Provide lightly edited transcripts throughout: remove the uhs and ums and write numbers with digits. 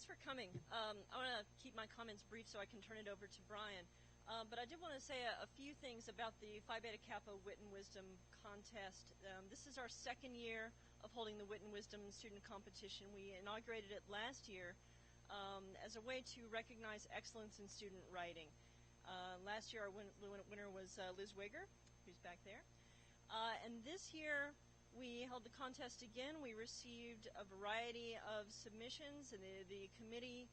thanks for coming. I want to keep my comments brief so I can turn it over to Bryan. But I did want to say a few things about the Phi Beta Kappa Wit and Wisdom contest. This is our second year of holding the Wit and Wisdom student competition. We inaugurated it last year as a way to recognize excellence in student writing. Last year our winner was Liz Wigger, who's back there. And this year we held the contest again. We received a variety of submissions, and the committee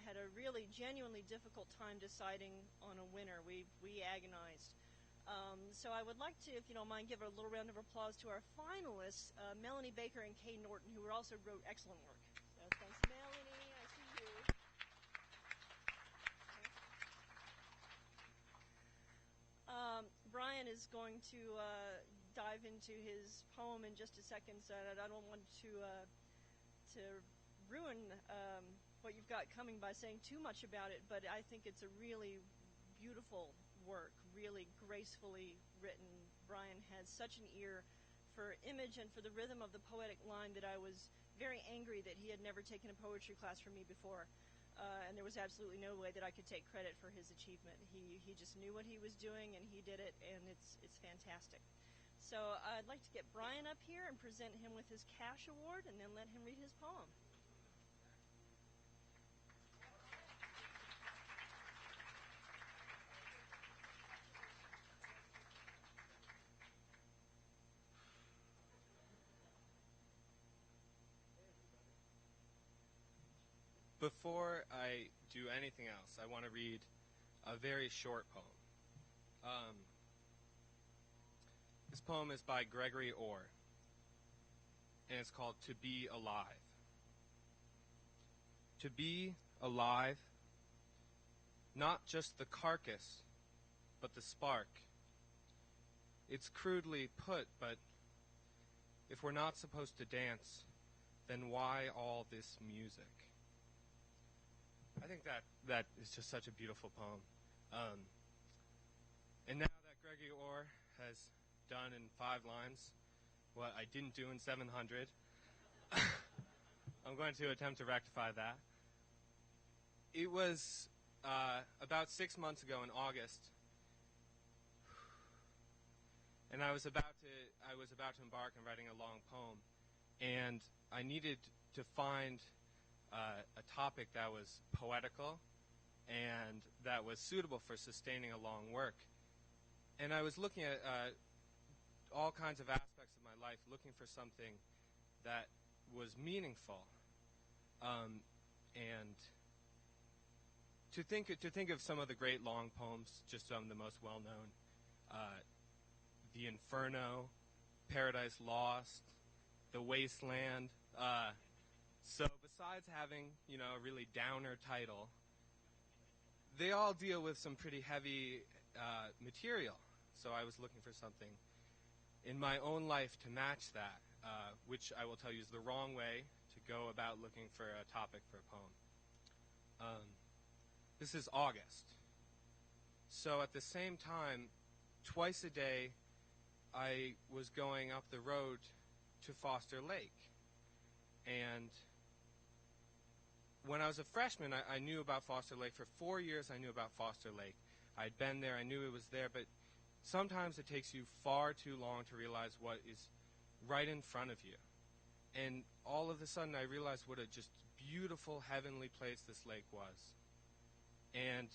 had a really genuinely difficult time deciding on a winner. We agonized. So I would like to, if you don't mind, give a little round of applause to our finalists, Melanie Baker and Kay Norton, who also wrote excellent work. So thanks, Melanie. I see you. Bryan is going to dive into his poem in just a second, so I don't want to ruin what you've got coming by saying too much about it, but I think it's a really beautiful work, really gracefully written. Bryan had such an ear for image and for the rhythm of the poetic line that I was very angry that he had never taken a poetry class from me before. And there was absolutely no way that I could take credit for his achievement. He just knew what he was doing, and he did it, and it's fantastic. So I'd like to get Bryan up here and present him with his Cash Award, and then let him read his poem. Before I do anything else, I want to read a very short poem. This poem is by Gregory Orr, and it's called To Be Alive. To be alive, not just the carcass, but the spark. It's crudely put, but if we're not supposed to dance, then why all this music? I think that is just such a beautiful poem. And now that Gregory Orr has done in 5 lines what I didn't do in 700, I'm going to attempt to rectify that. It was about 6 months ago in August, and I was about to embark on writing a long poem, and I needed to find a topic that was poetical and that was suitable for sustaining a long work. And I was looking at all kinds of aspects of my life, looking for something that was meaningful, and to think of some of the great long poems, just some of the most well-known, The Inferno, Paradise Lost, The Wasteland. So besides having, a really downer title, they all deal with some pretty heavy material. So I was looking for something in my own life to match that, which I will tell you is the wrong way to go about looking for a topic for a poem. This is August. So at the same time, twice a day, I was going up the road to Foster Lake. And when I was a freshman, I knew about Foster Lake. For 4 years, I knew about Foster Lake. I'd been there, I knew it was there, but sometimes it takes you far too long to realize what is right in front of you. And all of a sudden, I realized what a just beautiful, heavenly place this lake was. And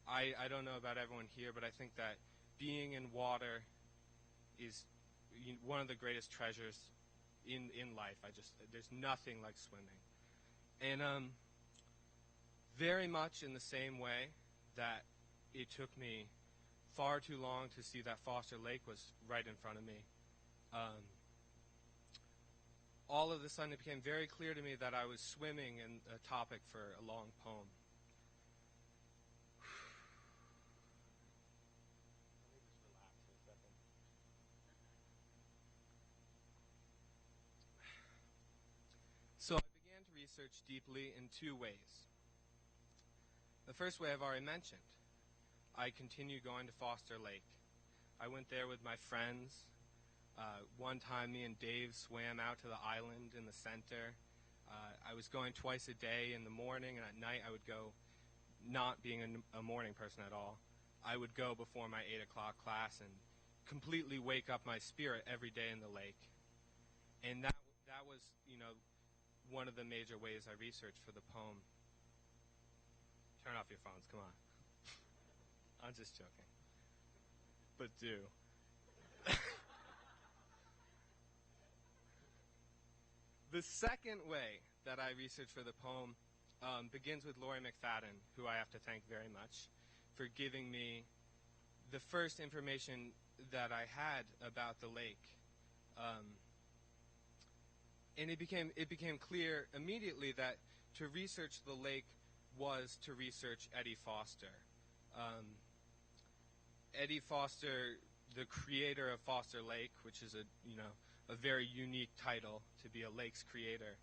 I don't know about everyone here, but I think that being in water is one of the greatest treasures in life. There's nothing like swimming. And very much in the same way that it took me far too long to see that Foster Lake was right in front of me, all of a sudden it became very clear to me that I was swimming in a topic for a long poem. Let me just relax for a second. So I began to research deeply in 2 ways. The first way I've already mentioned. I continued going to Foster Lake. I went there with my friends. One time me and Dave swam out to the island in the center. I was going twice a day in the morning, and at night I would go, not being a morning person at all. I would go before my 8 o'clock class and completely wake up my spirit every day in the lake. And that was, one of the major ways I researched for the poem. Turn off your phones, come on. I'm just joking. But do. The second way that I researched for the poem begins with Lori McFadden, who I have to thank very much for giving me the first information that I had about the lake. And it became clear immediately that to research the lake was to research Eddie Foster. Eddie Foster, the creator of Foster Lake, which is a very unique title to be a lake's creator,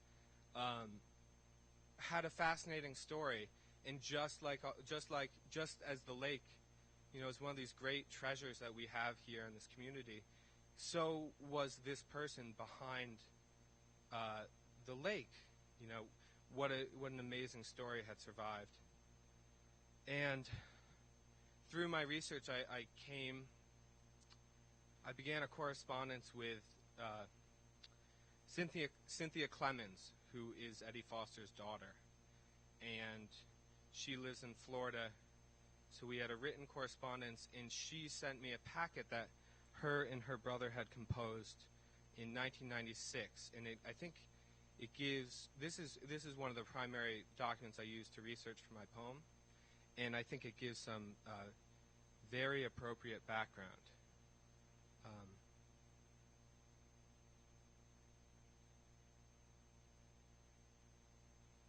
had a fascinating story. And just as the lake, is one of these great treasures that we have here in this community, so was this person behind the lake. What an amazing story had survived. And through my research, I began a correspondence with Cynthia Clemens, who is Eddie Foster's daughter, and she lives in Florida. So we had a written correspondence, and she sent me a packet that her and her brother had composed in 1996, and I think it gives. This is one of the primary documents I used to research for my poem, and I think it gives some very appropriate background.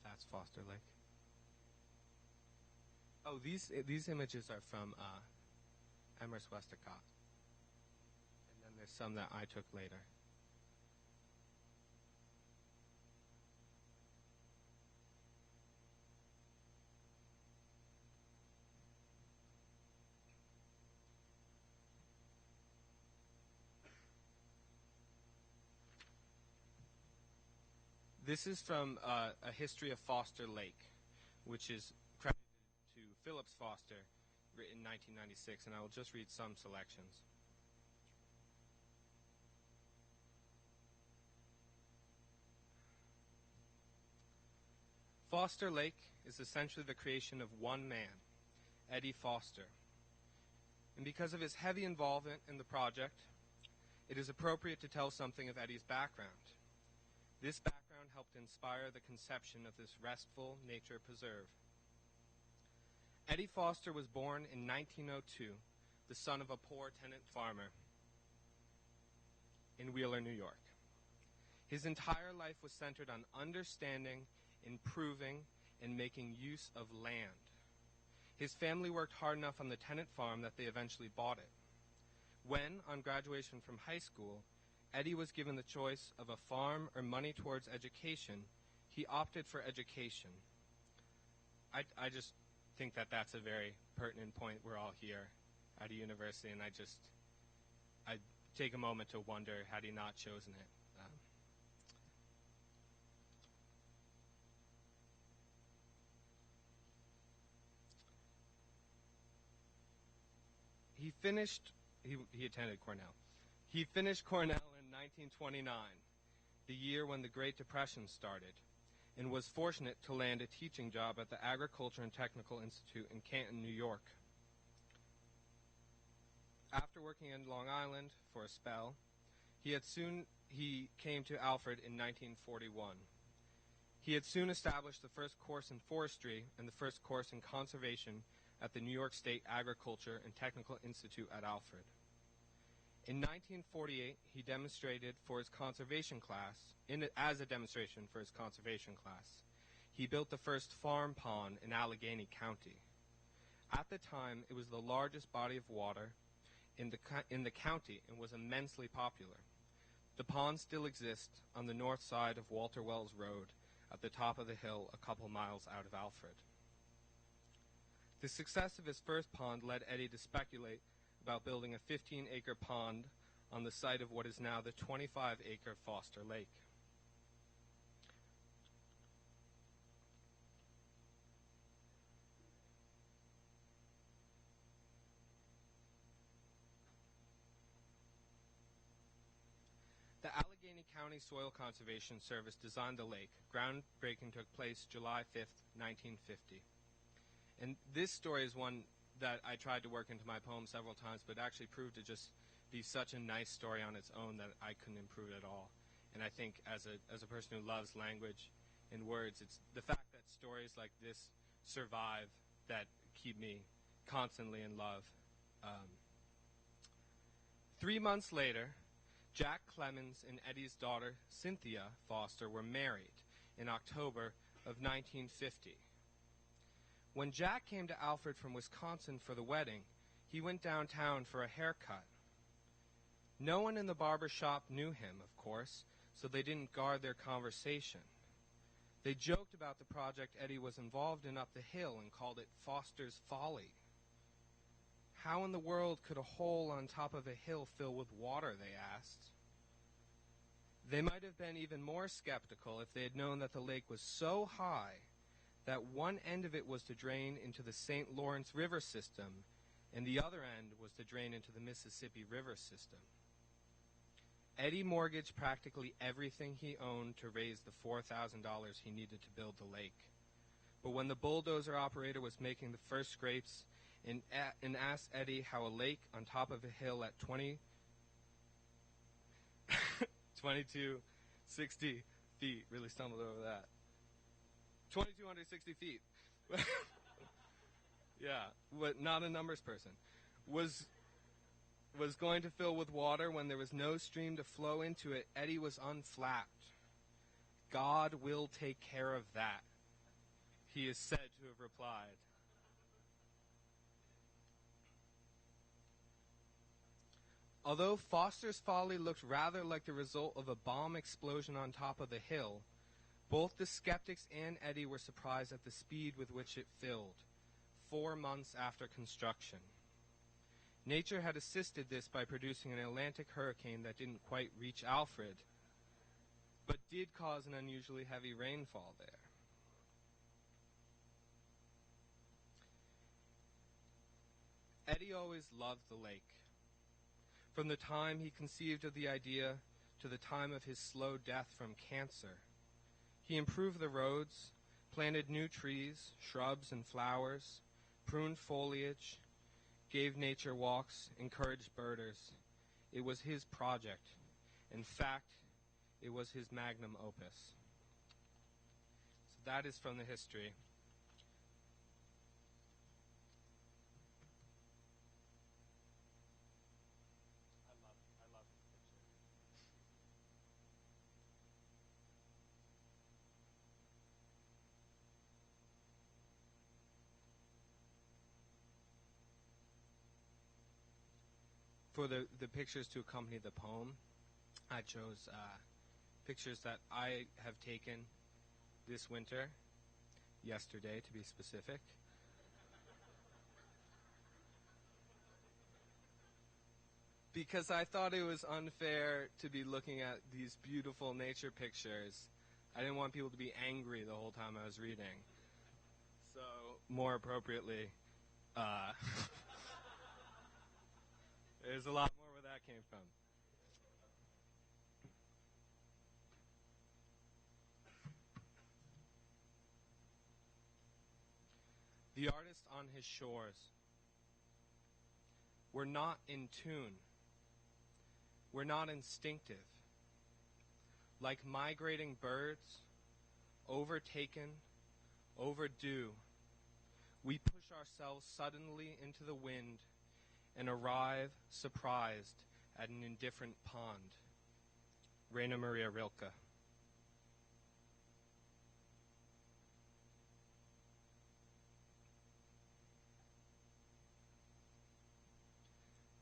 That's Foster Lake. Oh, these images are from Emrys Westacott, and then there's some that I took later. This is from A History of Foster Lake, which is credited to Phillips Foster, written in 1996, and I will just read some selections. Foster Lake is essentially the creation of one man, Eddie Foster. And because of his heavy involvement in the project, it is appropriate to tell something of Eddie's background. This background helped inspire the conception of this restful nature preserve. Eddie Foster was born in 1902, the son of a poor tenant farmer in Wheeler, New York. His entire life was centered on understanding, improving, and making use of land. His family worked hard enough on the tenant farm that they eventually bought it. When, on graduation from high school, Eddie was given the choice of a farm or money towards education, he opted for education. I just think that that's a very pertinent point. We're all here at a university, and I take a moment to wonder, had he not chosen it? He attended Cornell. He finished Cornell in 1929, the year when the Great Depression started, and was fortunate to land a teaching job at the Agriculture and Technical Institute in Canton, New York. After working in Long Island for a spell, he came to Alfred in 1941. He had soon established the first course in forestry and the first course in conservation at the New York State Agriculture and Technical Institute at Alfred. In 1948, he demonstrated for his conservation class, as a demonstration for his conservation class, he built the first farm pond in Allegheny County. At the time, it was the largest body of water in the county and was immensely popular. The pond still exists on the north side of Walter Wells Road at the top of the hill a couple miles out of Alfred. The success of his first pond led Eddie to speculate about building a 15-acre pond on the site of what is now the 25-acre Foster Lake. County Soil Conservation Service designed the lake. Groundbreaking took place July 5th, 1950. And this story is one that I tried to work into my poem several times, but actually proved to just be such a nice story on its own that I couldn't improve it at all. And I think as a person who loves language and words, it's the fact that stories like this survive that keep me constantly in love. 3 months later, Jack Clemens and Eddie's daughter, Cynthia Foster, were married in October of 1950. When Jack came to Alfred from Wisconsin for the wedding, he went downtown for a haircut. No one in the barber shop knew him, of course, so they didn't guard their conversation. They joked about the project Eddie was involved in up the hill and called it Foster's Folly. How in the world could a hole on top of a hill fill with water, they asked. They might have been even more skeptical if they had known that the lake was so high that one end of it was to drain into the St. Lawrence River system, and the other end was to drain into the Mississippi River system. Eddie mortgaged practically everything he owned to raise the $4,000 he needed to build the lake. But when the bulldozer operator was making the first scrapes and asked Eddie how a lake on top of a hill at 2260 feet, really stumbled over that, 2,260 feet, yeah, not a numbers person, was going to fill with water when there was no stream to flow into it, Eddie was unflapped. God will take care of that, he is said to have replied. Although Foster's Folly looked rather like the result of a bomb explosion on top of the hill, both the skeptics and Eddie were surprised at the speed with which it filled, 4 months after construction. Nature had assisted this by producing an Atlantic hurricane that didn't quite reach Alfred, but did cause an unusually heavy rainfall there. Eddie always loved the lake. From the time he conceived of the idea to the time of his slow death from cancer, he improved the roads, planted new trees, shrubs, and flowers, pruned foliage, gave nature walks, encouraged birders. It was his project. In fact, it was his magnum opus. So that is from the history. I love this picture. For the pictures to accompany the poem, I chose pictures that I have taken this winter, yesterday to be specific. Because I thought it was unfair to be looking at these beautiful nature pictures. I didn't want people to be angry the whole time I was reading. So, more appropriately, there's a lot more where that came from. The artist on his shores. We're not in tune. We're not instinctive. Like migrating birds, overtaken, overdue, we push ourselves suddenly into the wind and arrive surprised at an indifferent pond. Raina Maria Rilke.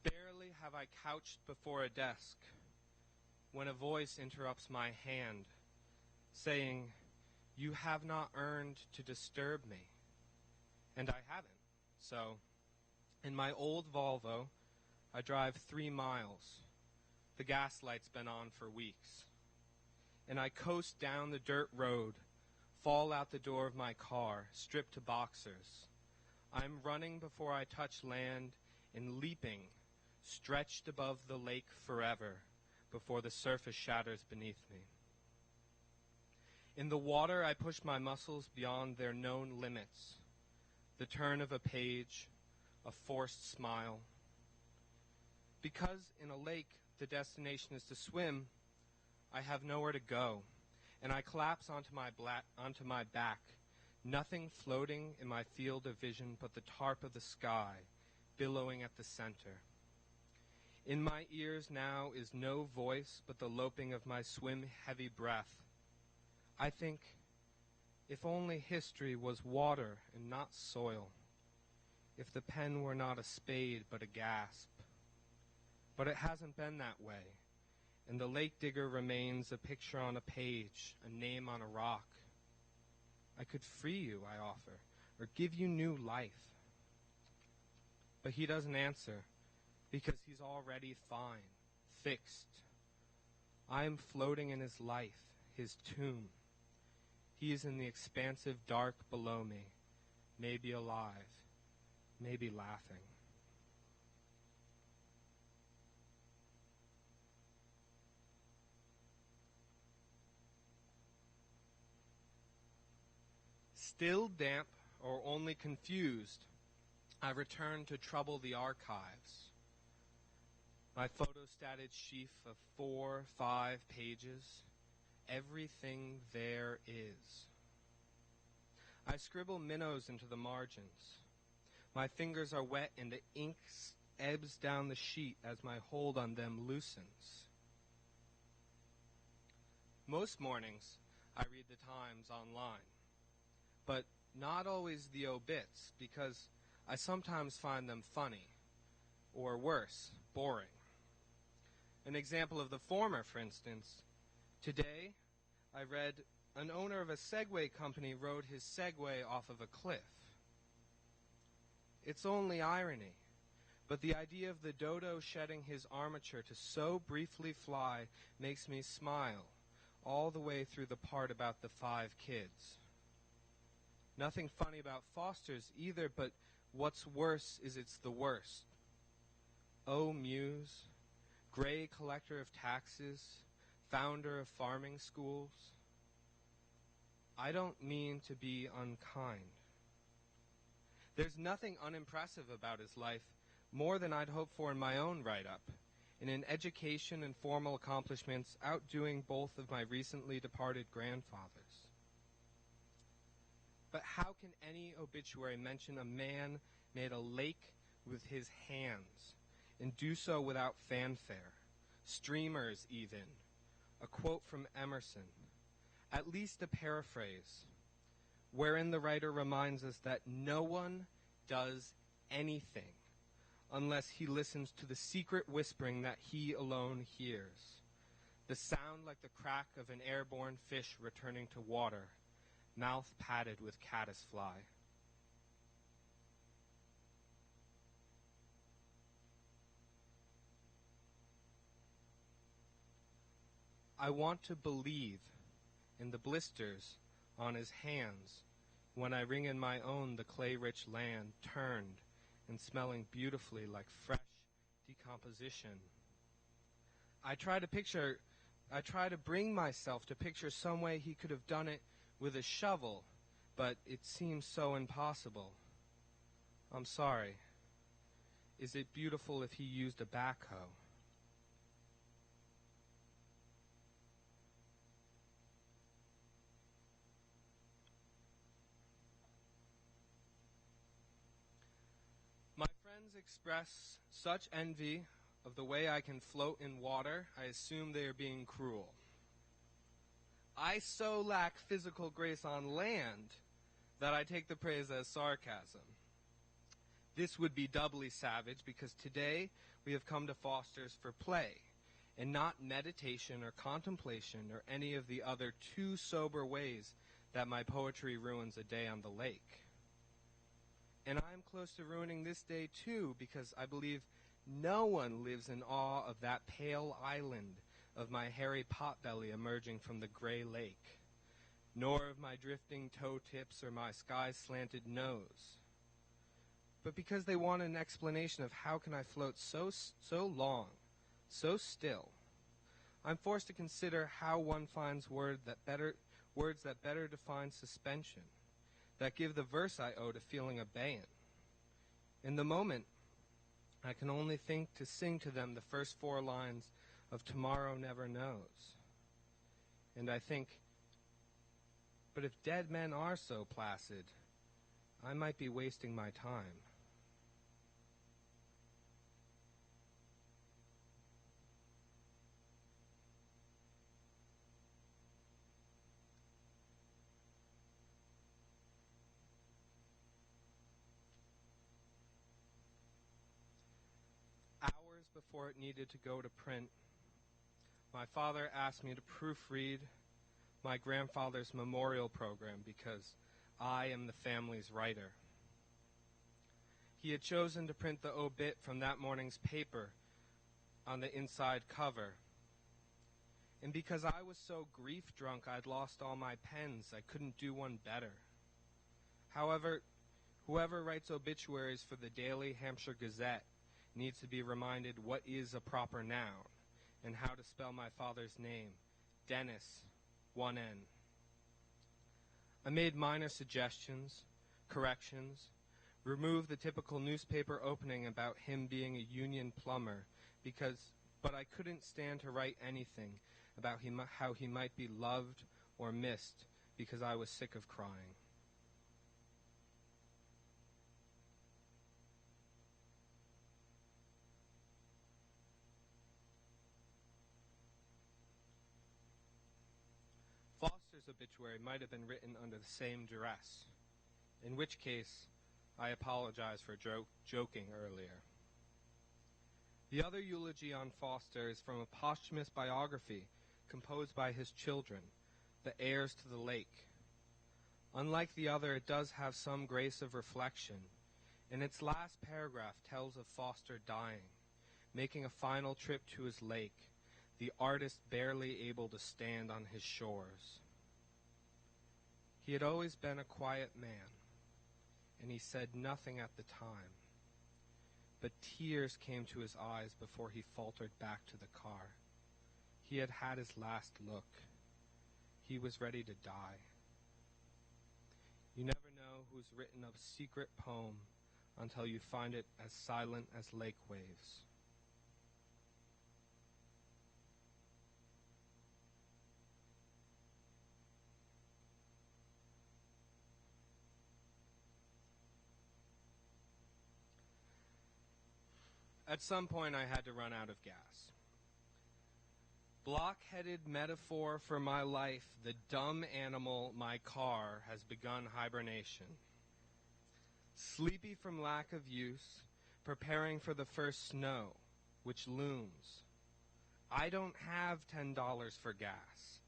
Barely have I couched before a desk when a voice interrupts my hand, saying, "You have not earned to disturb me." And I haven't. So, in my old Volvo, I drive 3 miles. The gas light's been on for weeks. And I coast down the dirt road, fall out the door of my car, stripped to boxers. I'm running before I touch land and leaping, stretched above the lake forever, before the surface shatters beneath me. In the water, I push my muscles beyond their known limits. The turn of a page, a forced smile. Because in a lake, the destination is to swim, I have nowhere to go, and I collapse onto my back, nothing floating in my field of vision but the tarp of the sky, billowing at the center. In my ears now is no voice but the loping of my swim-heavy breath. I think, if only history was water and not soil, if the pen were not a spade but a gasp. But it hasn't been that way, and the lake digger remains a picture on a page, a name on a rock. I could free you, I offer, or give you new life. But he doesn't answer, because he's already fine, fixed. I am floating in his life, his tomb. He is in the expansive dark below me, maybe alive, maybe laughing. Still damp or only confused, I return to trouble the archives. My photostated sheaf of 4, 5 pages, everything there is. I scribble minnows into the margins. My fingers are wet and the ink ebbs down the sheet as my hold on them loosens. Most mornings, I read the Times online, but not always the obits, because I sometimes find them funny, or worse, boring. An example of the former, for instance, today I read an owner of a Segway company rode his Segway off of a cliff. It's only irony, but the idea of the dodo shedding his armature to so briefly fly makes me smile all the way through the part about the 5 kids. Nothing funny about Foster's either, but what's worse is it's the worst. Oh, Muse, gray collector of taxes, founder of farming schools. I don't mean to be unkind. There's nothing unimpressive about his life, more than I'd hoped for in my own write-up, and in education and formal accomplishments outdoing both of my recently departed grandfathers. But how can any obituary mention a man made a lake with his hands, and do so without fanfare, streamers even, a quote from Emerson, at least a paraphrase, wherein the writer reminds us that no one does anything unless he listens to the secret whispering that he alone hears, the sound like the crack of an airborne fish returning to water, mouth padded with caddisfly. I want to believe in the blisters on his hands when I ring in my own the clay-rich land, turned and smelling beautifully like fresh decomposition. I try to bring myself to picture some way he could have done it with a shovel, but it seems so impossible. I'm sorry. Is it beautiful if he used a backhoe? My friends express such envy of the way I can float in water, I assume they are being cruel. I so lack physical grace on land that I take the praise as sarcasm. This would be doubly savage because today we have come to Foster's for play and not meditation or contemplation or any of the other too sober ways that my poetry ruins a day on the lake. And I am close to ruining this day too because I believe no one lives in awe of that pale island of my hairy potbelly emerging from the gray lake, nor of my drifting toe tips or my sky-slanted nose, but because they want an explanation of how can I float so long, so still, I'm forced to consider how one finds words that better define suspension, that give the verse I owe to feeling abeyant. In the moment, I can only think to sing to them the first 4 lines of Tomorrow Never Knows. And I think, but if dead men are so placid, I might be wasting my time. Hours before it needed to go to print, my father asked me to proofread my grandfather's memorial program because I am the family's writer. He had chosen to print the obit from that morning's paper on the inside cover. And because I was so grief-drunk I'd lost all my pens, I couldn't do one better. However, whoever writes obituaries for the Daly Hampshire Gazette needs to be reminded what is a proper noun and how to spell my father's name, Dennis, 1 N. I made minor suggestions, corrections, removed the typical newspaper opening about him being a union plumber, but I couldn't stand to write anything about how he might be loved or missed because I was sick of crying. Foster's obituary might have been written under the same duress, in which case I apologize for joking earlier. The other eulogy on Foster is from a posthumous biography composed by his children, the heirs to the lake. Unlike the other, it does have some grace of reflection. In its last paragraph tells of Foster dying, making a final trip to his lake, the artist barely able to stand on his shores. He had always been a quiet man, and he said nothing at the time. But tears came to his eyes before he faltered back to the car. He had had his last look. He was ready to die. You never know who's written a secret poem until you find it as silent as lake waves. At some point, I had to run out of gas. Block-headed metaphor for my life, the dumb animal, my car, has begun hibernation. Sleepy from lack of use, preparing for the first snow, which looms. I don't have $10 for gas.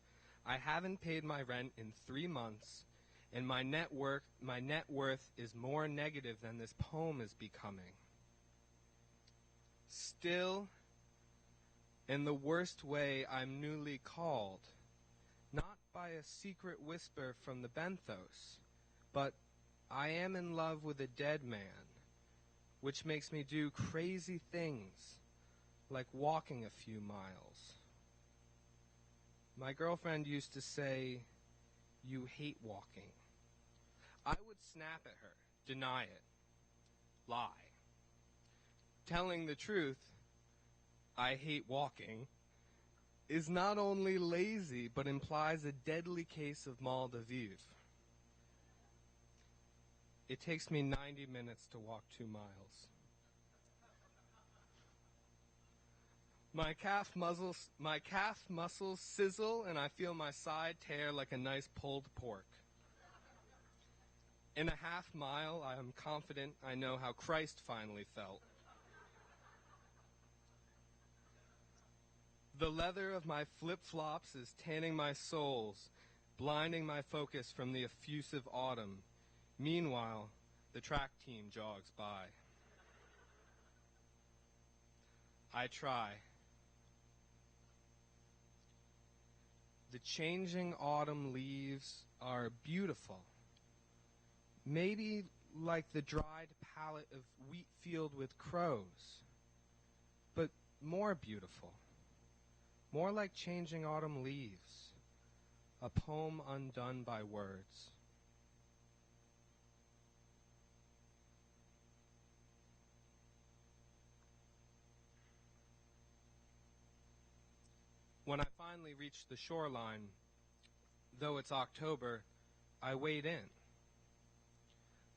I haven't paid my rent in 3 months, and my net worth is more negative than this poem is becoming. Still, in the worst way, I'm newly called, not by a secret whisper from the benthos, but I am in love with a dead man, which makes me do crazy things, like walking a few miles. My girlfriend used to say, "You hate walking." I would snap at her, deny it, lie. Telling the truth, I hate walking, is not only lazy, but implies a deadly case of mal de vivre. It takes me 90 minutes to walk 2 miles. My calf muscles sizzle, and I feel my side tear like a nice pulled pork. In a half mile, I am confident I know how Christ finally felt. The leather of my flip-flops is tanning my soles, blinding my focus from the effusive autumn. Meanwhile, the track team jogs by. I try. The changing autumn leaves are beautiful. Maybe like the dried palette of wheat field with crows, but more beautiful. more like changing autumn leaves, a poem undone by words. When I finally reached the shoreline, though it's October, I wade in,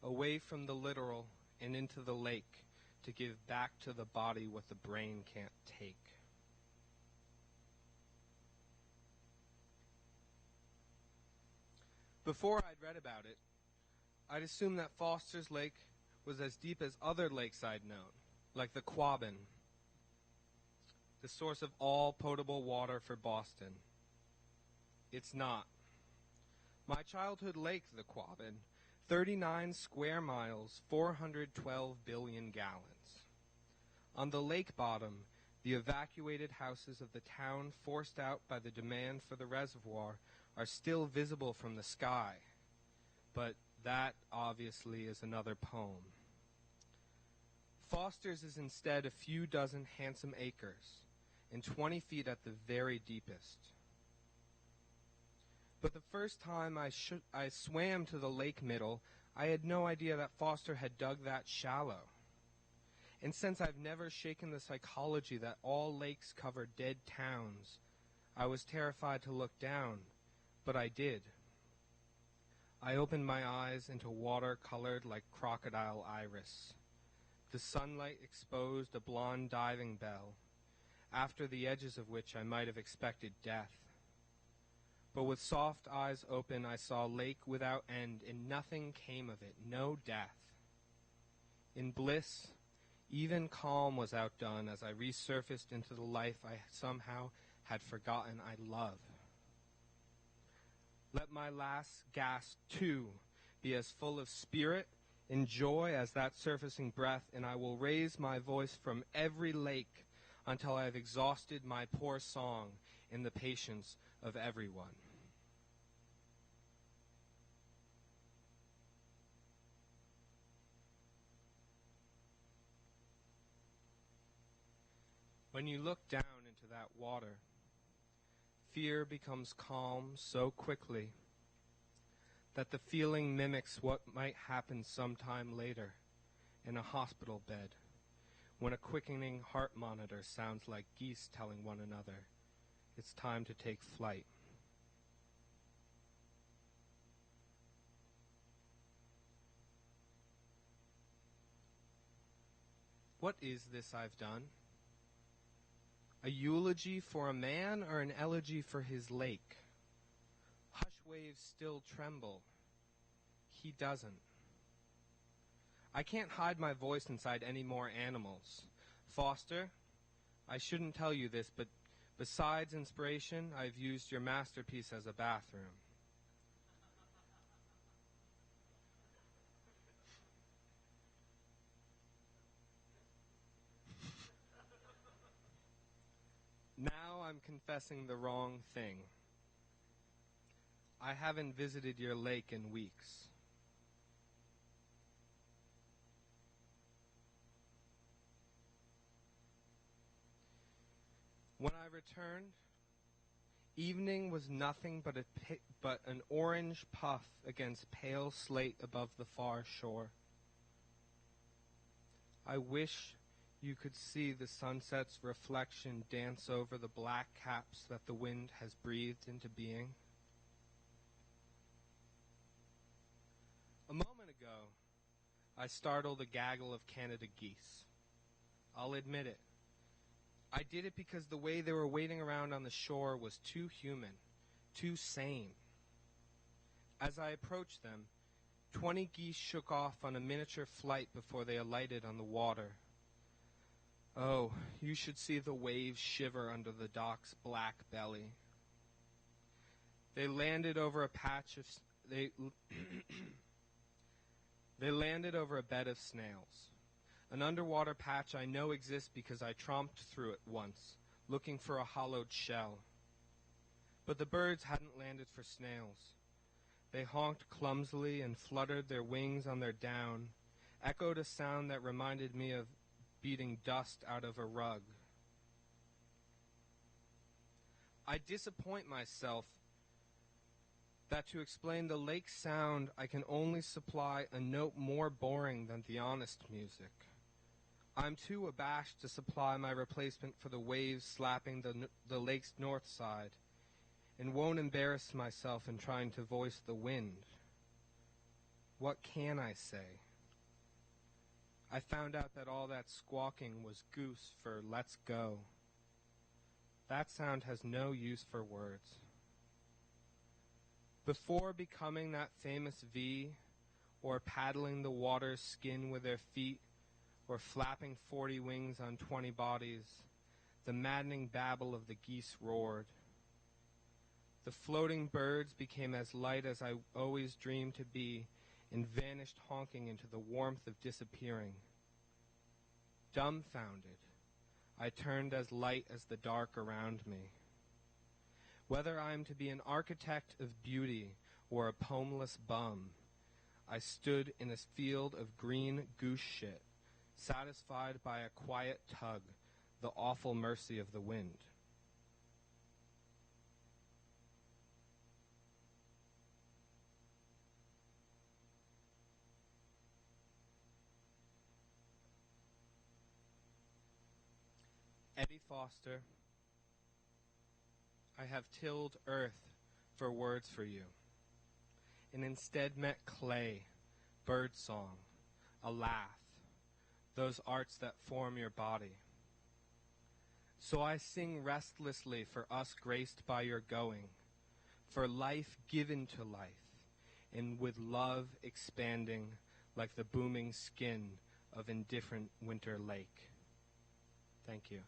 away from the literal and into the lake, to give back to the body what the brain can't take. Before I'd read about it, I'd assumed that Foster's Lake was as deep as other lakes I'd known, like the Quabbin, the source of all potable water for Boston. It's not. My childhood lake, the Quabbin, 39 square miles, 412 billion gallons. On the lake bottom, the evacuated houses of the town forced out by the demand for the reservoir are still visible from the sky. But that, obviously, is another poem. Foster's is instead a few dozen handsome acres, and 20 feet at the very deepest. But the first time I swam to the lake middle, I had no idea that Foster had dug that shallow. And since I've never shaken the psychology that all lakes cover dead towns, I was terrified to look down, but I did. I opened my eyes into water colored like crocodile iris. The sunlight exposed a blonde diving bell, after the edges of which I might have expected death. But with soft eyes open, I saw lake without end, and nothing came of it, no death. In bliss, even calm was outdone as I resurfaced into the life I somehow had forgotten I love. Let my last gasp, too, be as full of spirit and joy as that surfacing breath, and I will raise my voice from every lake until I have exhausted my poor song in the patience of everyone. When you look down into that water, fear becomes calm so quickly that the feeling mimics what might happen sometime later in a hospital bed when a quickening heart monitor sounds like geese telling one another it's time to take flight. What is this I've done? A eulogy for a man or an elegy for his lake? Hush waves still tremble. He doesn't. I can't hide my voice inside any more animals. Foster, I shouldn't tell you this, but besides inspiration, I've used your masterpiece as a bathroom. Now I'm confessing the wrong thing. I haven't visited your lake in weeks. When I returned, evening was nothing but an orange puff against pale slate above the far shore. I wish you could see the sunset's reflection dance over the black caps that the wind has breathed into being. A moment ago, I startled a gaggle of Canada geese. I'll admit it. I did it because the way they were waiting around on the shore was too human, too sane. As I approached them, 20 geese shook off on a miniature flight before they alighted on the water. Oh, you should see the waves shiver under the dock's black belly. They landed over a patch of they landed over a bed of snails, an underwater patch I know exists because I tromped through it once, looking for a hollowed shell. But the birds hadn't landed for snails. They honked clumsily and fluttered their wings on their down, echoed a sound that reminded me of beating dust out of a rug. I disappoint myself that to explain the lake sound I can only supply a note more boring than the honest music. I'm too abashed to supply my replacement for the waves slapping the lake's north side, and won't embarrass myself in trying to voice the wind. What can I say? I found out that all that squawking was goose for let's go. That sound has no use for words. Before becoming that famous V, or paddling the water's skin with their feet, or flapping 40 wings on 20 bodies, the maddening babble of the geese roared. The floating birds became as light as I always dreamed to be, and vanished honking into the warmth of disappearing. Dumbfounded, I turned as light as the dark around me. Whether I am to be an architect of beauty or a poemless bum, I stood in a field of green goose shit, satisfied by a quiet tug, the awful mercy of the wind. Eddie Foster, I have tilled earth for words for you, and instead met clay, birdsong, a laugh, those arts that form your body. So I sing restlessly for us graced by your going, for life given to life, and with love expanding like the booming skin of indifferent winter lake. Thank you.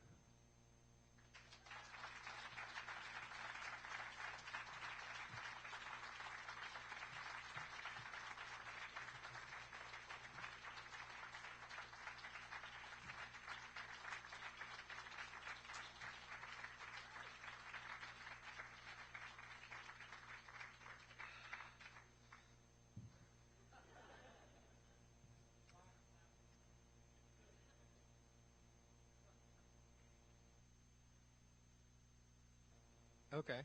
Okay.